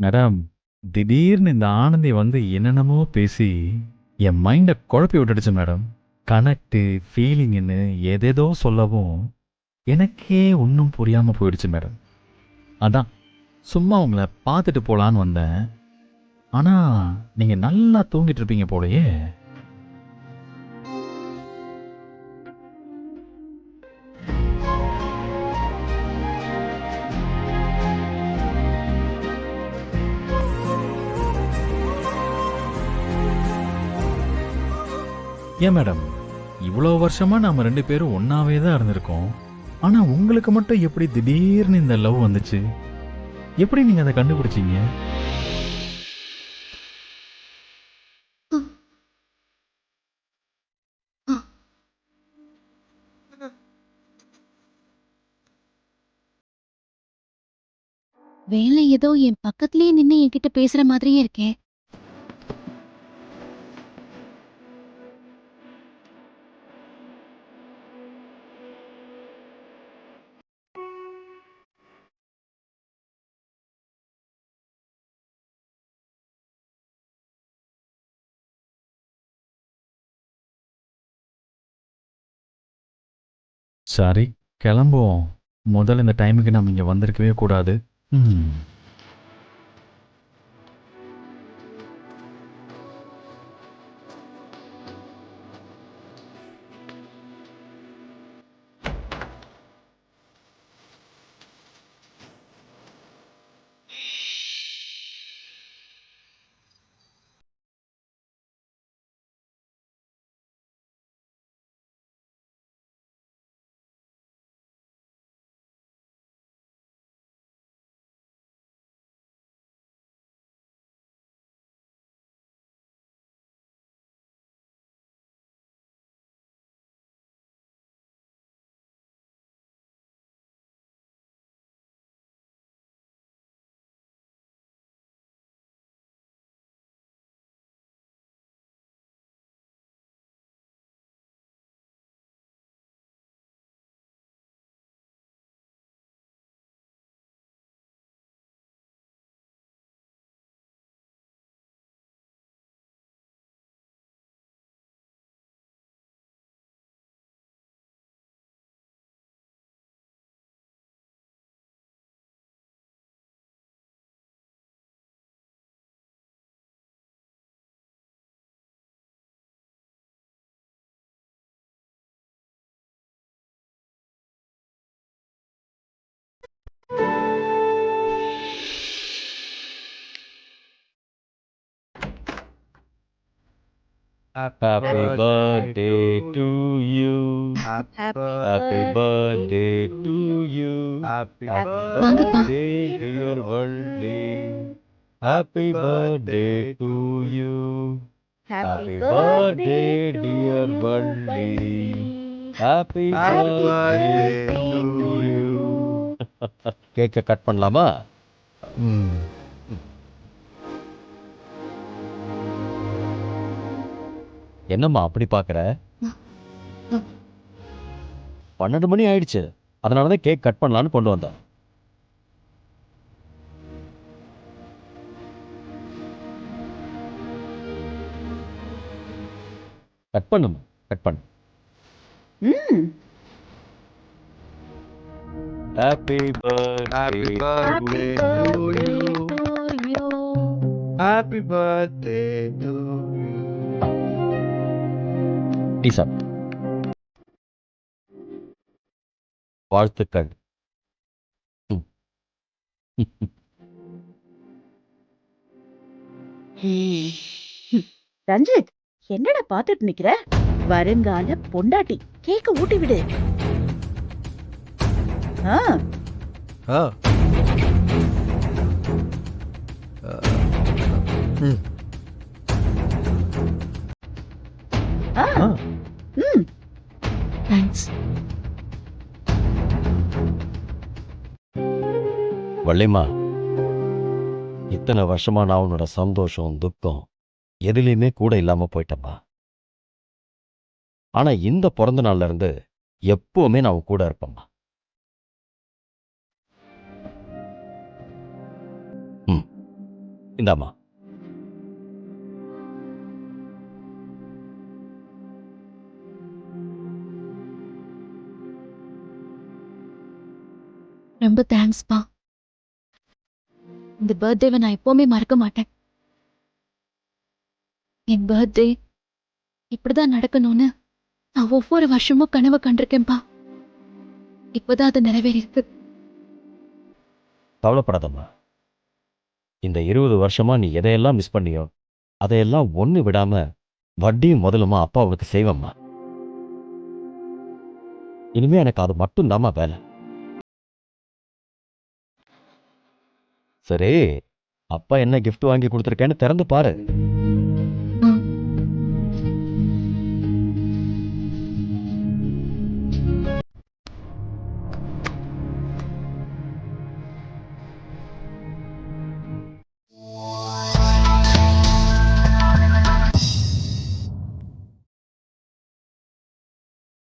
Madam, திடீர்னு இந்த ஆனந்தி வந்து என்னென்னமோ பேசி என் மைண்டை குழப்பி விட்டுடுச்சு மேடம். கனெக்டு, ஃபீலிங்குன்னு ஏதேதோ சொல்லவும் எனக்கே ஒன்றும் புரியாமல் போயிடுச்சு மேடம். அதான் சும்மா உங்களை பார்த்துட்டு போகலான்னு வந்தேன். ஆனால் நீங்கள் நல்லா தூங்கிட்டு இருப்பீங்க போலயே. ஏன் மேடம், இவ்வளோ வருஷமா நாம 2 பேரும் ஒன்னாவே தான் இருந்திருக்கோம். ஆனா உங்களுக்கு மட்டும் எப்படி திடீர்னு இந்த லவ் வந்துச்சு? எப்படி நீங்க அதை கண்டுபிடிச்சீங்க? வேலை ஏதோ என் பக்கத்துலயே நின்னு என்கிட்ட பேசுற மாதிரியே இருக்கே. சரி, கிளம்புவோம். முதல்ல இந்த டைமுக்கு நம்ம இங்க வந்திருக்கவே கூடாது. ம். Happy birthday to you. Happy birthday to you. Happy வாங்கப்பா. birthday dear Valdi. Happy birthday to you. Happy birthday dear Valdi. Happy birthday to you. கேக்க கட் பண்ணலாமா? என்னம்மா அப்படி பாக்குற? 12 மணி ஆயிடுச்சு. அதனாலதான் கேக் கட் பண்ணலான்னு கொண்டு வந்தேன். கட் பண்ணுமா, கட் பண்ணு. Happy birthday to you. Happy birthday to you. டீசா, வாழ்த்துக்கள். ம். ரஞ்சித், என்னடா பாத்துட்டு நிக்கிற? வருங்கால பொண்டாட்டி கேக்க ஊட்டி விடு. ஆ, ஆ. ம். ஆ, ஆ. ம். தேங்க்ஸ். வள்ளிமா, இத்தனை வருஷமா நான் உன்னோட சந்தோஷம் துக்கம் எதுலையுமே கூட இல்லாம போயிட்டப்பா. ஆனா இந்த பிறந்த நாள்ல இருந்து எப்பவுமே நான் உன் கூட இருப்பேம்மா. ம். இந்தாம்மா. ரொம்ப தேங்க்ஸ்ப்பா. இந்த பர்த்டேவை நான் எப்பவுமே மறக்க மாட்டேன். என் பர்த்டே இப்படிதான் நடக்கணும்னு நான் ஒவ்வொரு வருஷமும் கனவு கண்டிருக்கேன்ப்பா. இப்பதான் அது நிறைவேறியிருக்கு. கவலைப்படாதம்மா. இந்த 20 வருஷமா நீ எதையெல்லாம் மிஸ் பண்ணியோ அதையெல்லாம் ஒண்ணு விடாம வட்டியும் முதலுமா அப்பாவுக்கு செய்வம்மா. இனிமே எனக்கு அது மட்டும் தாம்மா வேலை. சரி, அப்பா என்ன gift வாங்கி கொடுத்துருக்கேன்னு திறந்து பாரு.